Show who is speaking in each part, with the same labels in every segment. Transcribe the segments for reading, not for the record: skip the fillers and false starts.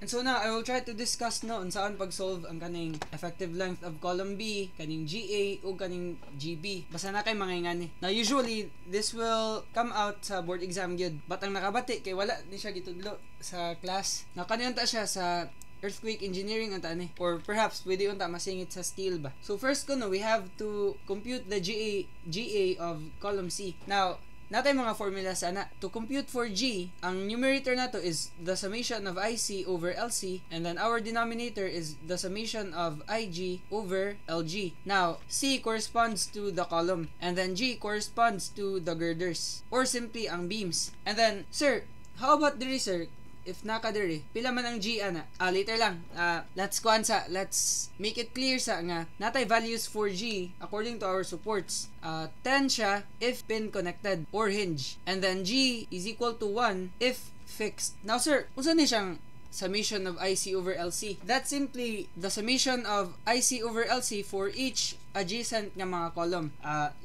Speaker 1: And so now, I will try to discuss no saan pag-solve ang kaning effective length of column B, kaning GA, o kaning GB. Basta na kay mga ingani. Now, usually, this will come out sa board exam gyud. But ang nakabati, kay wala ni siya gitudlo sa class. Now, kaniyanta siya sa earthquake engineering anta ni, or perhaps pwede unta masingit sa steel ba. So first ko no, we have to compute the GA of column C. Now natay mga formula sana. To compute for G, ang numerator nato is the summation of IC over LC, and then our denominator is the summation of IG over LG. Now, C corresponds to the column, and then G corresponds to the girders, or simply ang beams. And then, sir, how about diri sir? If naka diri, pila man ang G ana? Later lang. Let's make it clear sa nga natay values for G according to our supports. 10 siya if pin connected or hinge. And then G is equal to 1 if fixed. Now sir, unsa ni siyang summation of IC over LC? That's simply the summation of IC over LC for each adjacent nga mga column.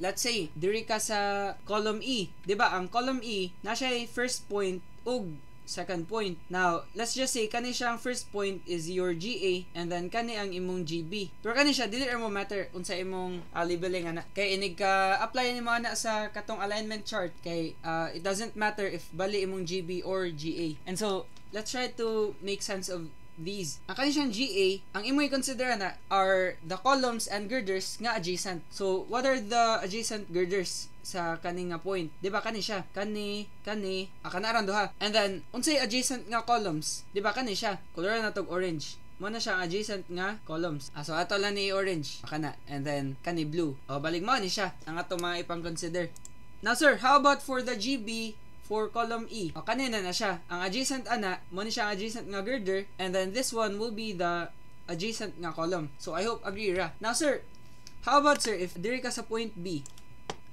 Speaker 1: Let's say, diri ka sa column E. Diba, ang column E, na siya first point ug second point. Now, let's just say kani siyang first point is your GA, and then kani ang imong GB. Pero kani siya dili mo matter unsa imong labeling ana. Kay inig ka apply nimo ana sa katong alignment chart, kay it doesn't matter if bali imong GB or GA. And so, let's try to make sense of these. Ang kani siyang GA, ang imoy consider na are the columns and girders nga adjacent. So, what are the adjacent girders sa kani nga point? Diba kani siya? Kani, kana ran duha. And then, unsay adjacent nga columns? Diba kani siya? Color na tog orange. Mo na siya ang adjacent nga columns. So, ato lang ni orange. Kana. And then, kani blue. O, balik mo ni siya. Ang ato mga ipang consider. Now, sir, how about for the GB for column E? O, kanina na siya. Ang adjacent ana, mo ni siya ang adjacent nga girder, and then this one will be the adjacent nga column. So, I hope agree ra. Now, sir, how about sir, if diri ka sa point B,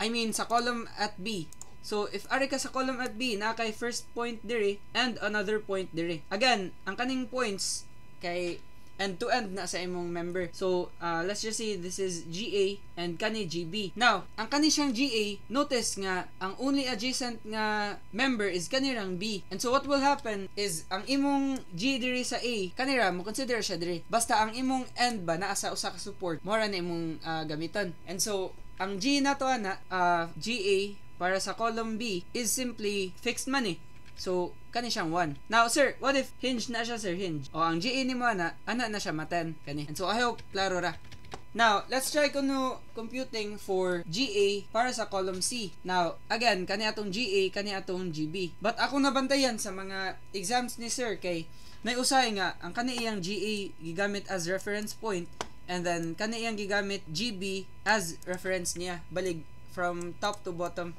Speaker 1: I mean, sa column at B. So, if ari ka sa column at B, na kay first point diri, and another point diri. Again, ang kaning points, kay end-to-end na sa imong member. So, let's just say this is GA and kani GB. Now, ang kani siyang GA, notice nga, ang only adjacent nga member is kanirang B. And so, what will happen is, ang imong G diri sa A, kanira, mo consider siya diri. Basta ang imong end ba, naa sa usa ka support, mora na imong gamiton. And so, ang G na to ana, GA, para sa column B, is simply fixed man eh. So, kani siyang 1. Now, sir, what if hinge na siya, sir? Hinge. O, ang GA ni mo ana na siya maten. Kani. And so, I hope, klaro ra. Now, let's try kuno computing for GA para sa column C. Now, again, kani atong GA, kani atong GB. But ako nabantayan sa mga exams ni sir, kay may usay nga, ang kani iyang GA gigamit as reference point, and then kani iyang gigamit GB as reference niya, balig from top to bottom.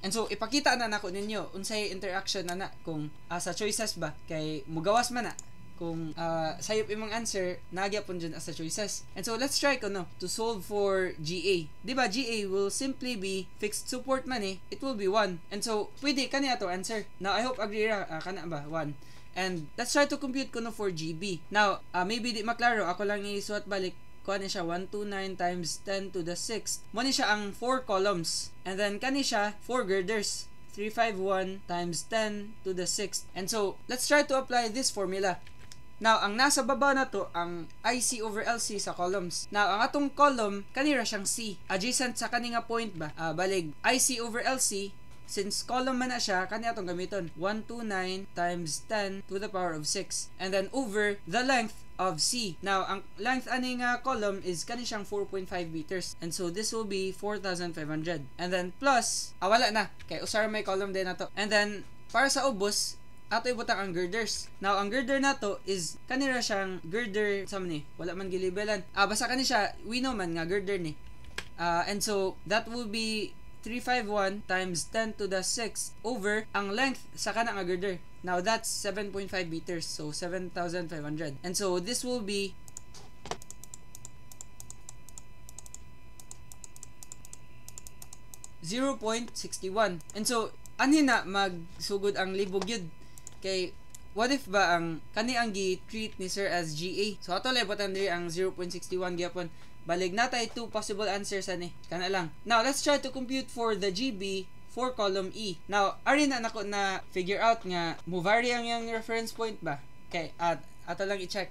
Speaker 1: And so, ipakita na nako ninyo unsay interaction na kung sa choices ba, kay mugawas man na kung sayop imong answer nagyapon dyan as sa choices. And so, let's try ko no to solve for GA. Diba, GA will simply be fixed support man eh, it will be 1. And so, pwede kaniya to answer. Now, I hope agree ra, kana ba 1. And let's try to compute ko no for GB. Now, maybe di maklaro, ako lang isuot balik. Kani siya 129 times 10 to the 6th. Mo ni siya ang 4 columns. And then kani siya 4 girders. 351 times 10 to the 6th. And so, let's try to apply this formula. Now, ang nasa baba na to, ang IC over LC sa columns. Now, ang atong column, kanira siyang C. Adjacent sa kaninga point ba? Balig, IC over LC, since column man na siya, kani atong gamiton. 129 times 10 to the power of 6. And then over the length of C. Now, ang length ani nga column is kani siyang 4.5 meters. And so, this will be 4,500. And then, plus, wala na. Kay usar may column din na to. And then, para sa ubos, ato ibutang ang girders. Now, ang girder na to is, kanira siyang girder, saan ni? Wala man gilibelan. Basta kani siya, we know man nga girder ni. And so, that will be 351 times 10 to the 6 over ang length sa kanang nga girder. Now, that's 7.5 meters. So, 7,500. And so, this will be 0.61. And so, ani na magsugod ang libog yun. Kay, what if ba ang kani ang gi-treat ni sir as GA? So, ato lang ipotan diri ang 0.61 gyapon. Balig na tayo 2 possible answers ani. Kana lang. Now, let's try to compute for the GB for column E. Now, ari na nako na figure out nga mo vary ang yung reference point ba? Okay, ato lang i-check.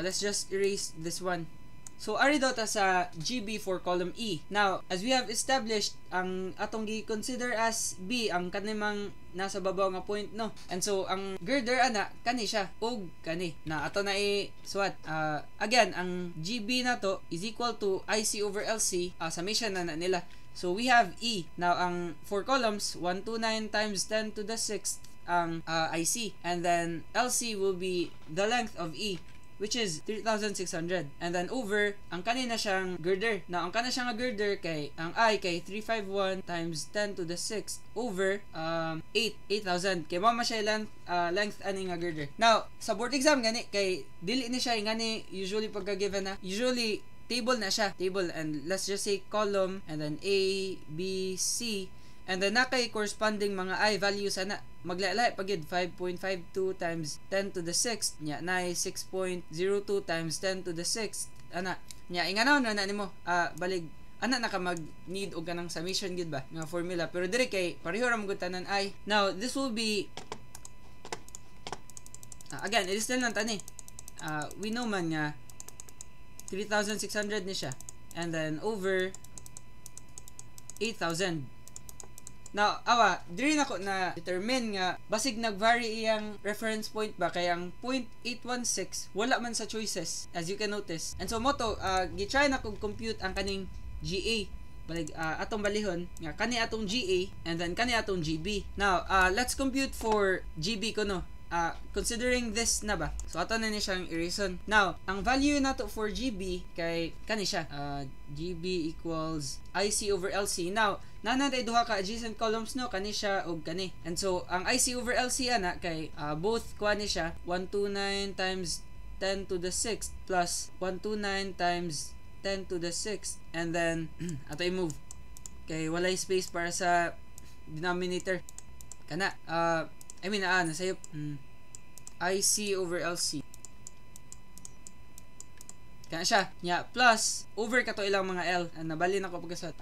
Speaker 1: Let's just erase this one. So, ari daw ta sa GB for column E. Now, as we have established, ang atong gi-consider as B, ang kanimang nasa babaw nga point, no? And so, ang girder, ana, kani siya. Og kani. Na, ato na i-swat. Again, ang GB na to is equal to IC over LC. Summation na nila. So, we have E. Now, ang 4 columns, 129 times 10 to the 6th ang IC. And then, LC will be the length of E, which is 3,600. And then over, ang kanina siyang girder. Now, ang kanina siyang girder kay, ang I kay 351 times 10 to the 6th over 8,000. Kay mama siya length ani nga girder. Now, sa board exam gani, kay dili ni siya ngani usually pagka-given na. Usually, table na siya. Table, and let's just say column, and then A, B, C, and then na kay corresponding mga I values ana maglalay pagid 5.52 times 10 to the 6th nya na 6.02 times 10 to the 6th ana nya inganaw na nimo balig ana naka mag need og kanang summation gid ba nga formula, pero dire kay pareho ra magud tanan I. Now this will be again it is still lang tani we know man nga 3,600 ni siya, and then over 8,000. Now, diri na ko na determine nga basig nag-vary iyang reference point ba kay ang 0.816 wala man sa choices, as you can notice. And so moto gi-try na kog compute ang kaning GA. Balig atong balihon nga kani atong GA and then kani atong GB. Now, let's compute for GB ko no. Considering this na ba? So, ato na ni siyang i-reason. Now, ang value nato for GB kay kani siya. GB equals IC over LC. Now, nanatay duha ka adjacent columns no, kani siya og kani. And so, ang IC over LC ana kay both kuha ni siya 129 times 10 to the 6th plus 129 times 10 to the 6th. And then, ato i-move. Kay walay space para sa denominator. Kana, nasayop. IC over LC. Kaya siya. Plus, over kato ilang mga L. Nabali na ko pagkasat.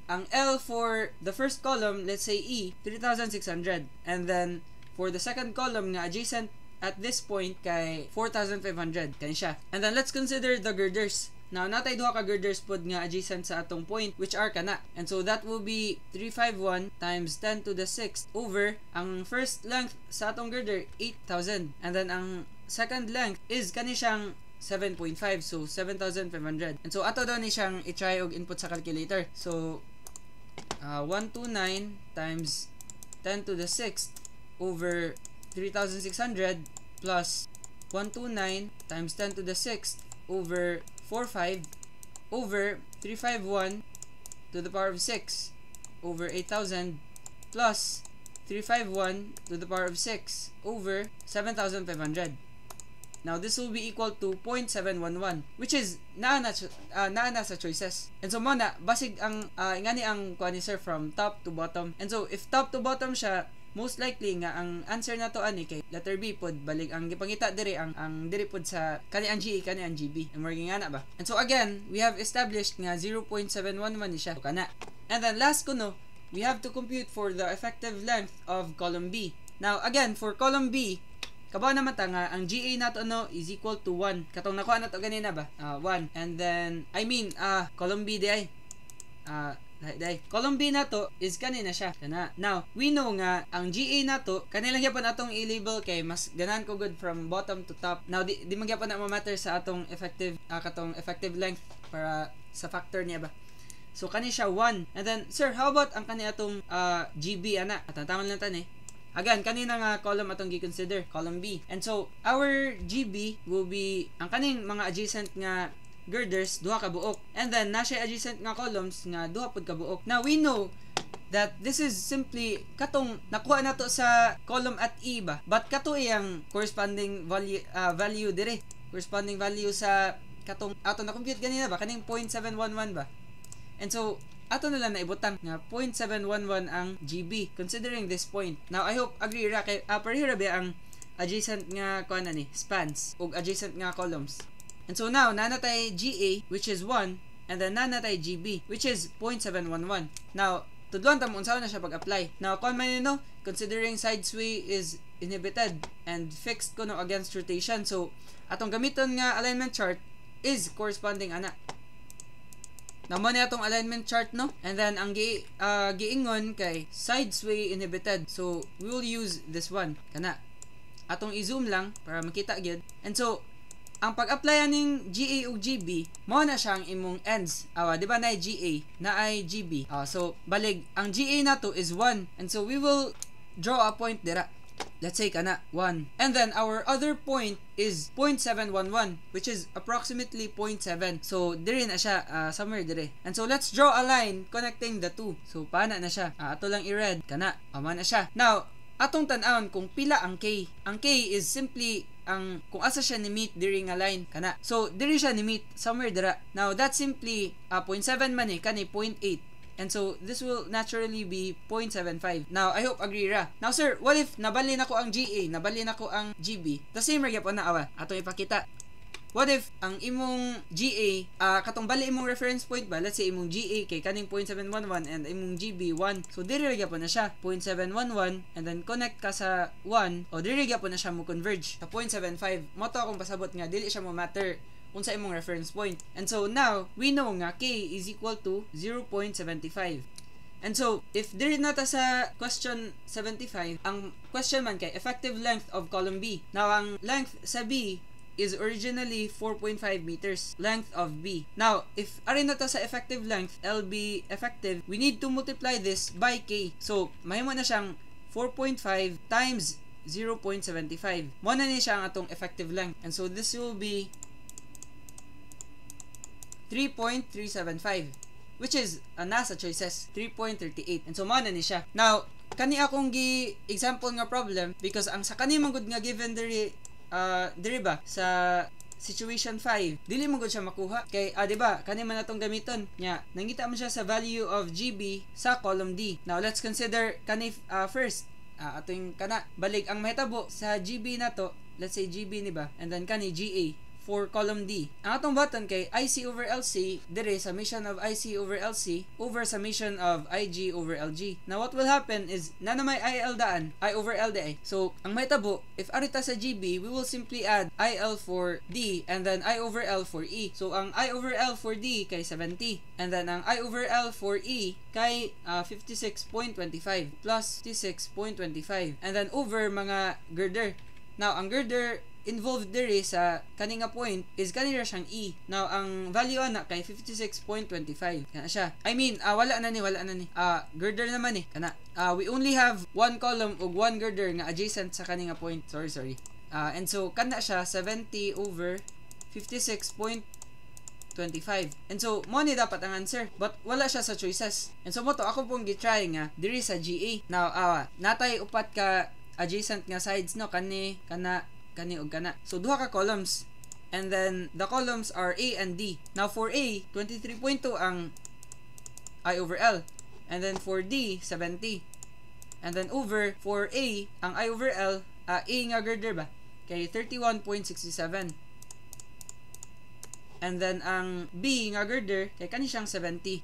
Speaker 1: Ang L for the first column, let's say E, 3,600. And then, for the second column nga adjacent at this point kay 4,500. Kaya siya. And then, let's consider the girders. Now, natay duha ka girders pod nga adjacent sa atong point, which are kana. And so, that will be 351 times 10 to the 6th over ang first length sa atong girder, 8,000. And then, ang second length is kani siyang 7.5. So, 7,500. And so, ato daw ni siyang i-try og input sa calculator. So, 129 times 10 to the 6th over 3,600 plus 129 times 10 to the 6th over 45 over 351 to the power of 6 over 8,000 plus 351 to the power of 6 over 7,500. Now, this will be equal to 0.711, which is naa sa choices. And so, muna, basig ang, ingani ang kuha ni sir from top to bottom. And so, if top to bottom siya, most likely nga ang answer na to ani kay letter B pod balig ang gipangita diri ang diri pod sa kani ang GA kani ang GB. And working ana ba? And so again, we have established nga 0.711 ni siya. So, kana. And then last ko no, we have to compute for the effective length of column B. Now again, for column B, kabaw naman ta nga ang GA nato no is equal to 1. Katong nakuha nato ganina ba? 1. And then column B di ay column B nato is kanina siya. Kana. Now, we know nga ang GA nato kanilang gyapon atong i-label kay mas ganahan ko good from bottom to top. Now, di magyapon na ma-matter sa atong effective katong effective length para sa factor niya ba. So kani siya 1. And then, sir, how about ang kani atong GB ana? At tama lang tan Again, kanina nga column atong gi-consider, column B. And so, our GB will be ang kaning mga adjacent nga girders duha ka buok, and then nasa adjacent nga columns nga duha pod ka buok. Now we know that this is simply katong nakuha nato sa column at E ba, but kato iyang corresponding value dire, corresponding value sa katong ato na compute ganina ba kaning 0.711 ba. And so ato na lang naibutang nga 0.711 ang GB considering this point. Now I hope agree ra kay pareho ra ba ang adjacent nga kuan ni spans ug adjacent nga columns. And so now, nanatay GA, which is 1, and then nanatay GB, which is 0.711. Now, tudlon tamo unsaon na siya pag-apply. Now, kung man considering side sway is inhibited and fixed ko no against rotation. So atong gamiton nga alignment chart is corresponding ana. Naman niya atong alignment chart no, and then ang giingon kay side sway inhibited. So we will use this one kana. Atong i-zoom lang para makita gyud. And so ang pag-apply ning GA ug GB mao na siyang imong ends. Di ba na GA na ay GB. So balig ang GA nato is 1, and so we will draw a point dira. Let's say kana 1. And then our other point is 0.711, which is approximately 0.7. So dire na siya, somewhere dire. And so let's draw a line connecting the two. So paana na siya. Ato lang i-red kana. Ama na siya. Now atong tan-awon kung pila ang K. Ang K is simply ang kung asa siya ni meet during a line kana. So diri siya ni meet somewhere dira. Now that's simply 0.7 man kani 0.8. And so this will naturally be 0.75. Now I hope agree ra. Now sir, what if nabali na ko ang GA, nabali na ko ang GB? The same ra gyapon na awa. Atong ipakita. What if ang imong GA katong bali imong reference point ba? Let's say imong GA kay kaning 0.711 and imong GB 1. So diri ra gyapon na siya 0.711 and then connect ka sa 1 o diri gyapon na siya mo converge sa 0.75. Mo to akong pasabot nga dili siya mo matter unsa imong reference point. And so now we know nga K is equal to 0.75. And so if diri na ta sa question 75, ang question man kay effective length of column B. Now ang length sa B is originally 4.5 meters, length of B. Now, if ari na ta sa effective length, LB effective, we need to multiply this by K. So, mahimo na siyang 4.5 times 0.75. Mo na ni siya ang atong effective length. And so, this will be 3.375, which is nasa choices 3.38. And so mo na ni siya. Now kani akong example nga problem because ang sa kani man gud nga given diri ba sa situation 5 dili mo gud siya makuha kay di ba kani man atong gamiton nya nangita man siya sa value of GB sa column D. Now let's consider kani first atong kana balig ang mahitabo sa GB nato, let's say GB ni ba, and then kani GA for column D. Ang atong button kay IC over LC, dire summation of IC over LC over summation of IG over LG. Now what will happen is na may IL daan, I over L di. So ang mahitabo, if arita sa GB, we will simply add IL for D and then I over L for E. So ang I over L for D kay 70 and then ang I over L for E kay 56.25 plus 56.25 and then over mga girder. Now ang girder involved diri sa kaninga point is kanira siyang E. Now ang value ana kay 56.25 kana siya. I mean wala na ni girder naman kana we only have one column ug one girder nga adjacent sa kaninga point. Sorry. And so kana siya 70 over 56.25. And so mo ni dapat ang answer but wala siya sa choices. And so mo to ako pong gitry nga diri sa GA. Now natay upat ka adjacent nga sides no kani og kana. So duha ka columns and then the columns are A and D. Now for A 23.2 ang I over L and then for D 70 and then over for A ang I over L A nga girder ba kay 31.67 and then ang B nga girder kay kani siyang 70.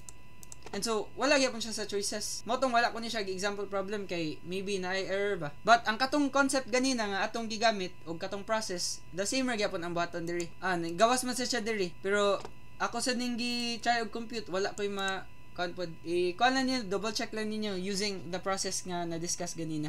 Speaker 1: And so, wala gyapon siya sa choices. Motong wala ko ni siya example problem kay maybe na error ba. But ang katong concept ganina nga atong gigamit o katong process, the same ra gyapon ang button diri. Gawas man sa siya diri. Pero ako sa ning gi-try og compute, wala ko'y ma-confid. Kuha lang niyo, double check lang ninyo using the process nga na-discuss ganina.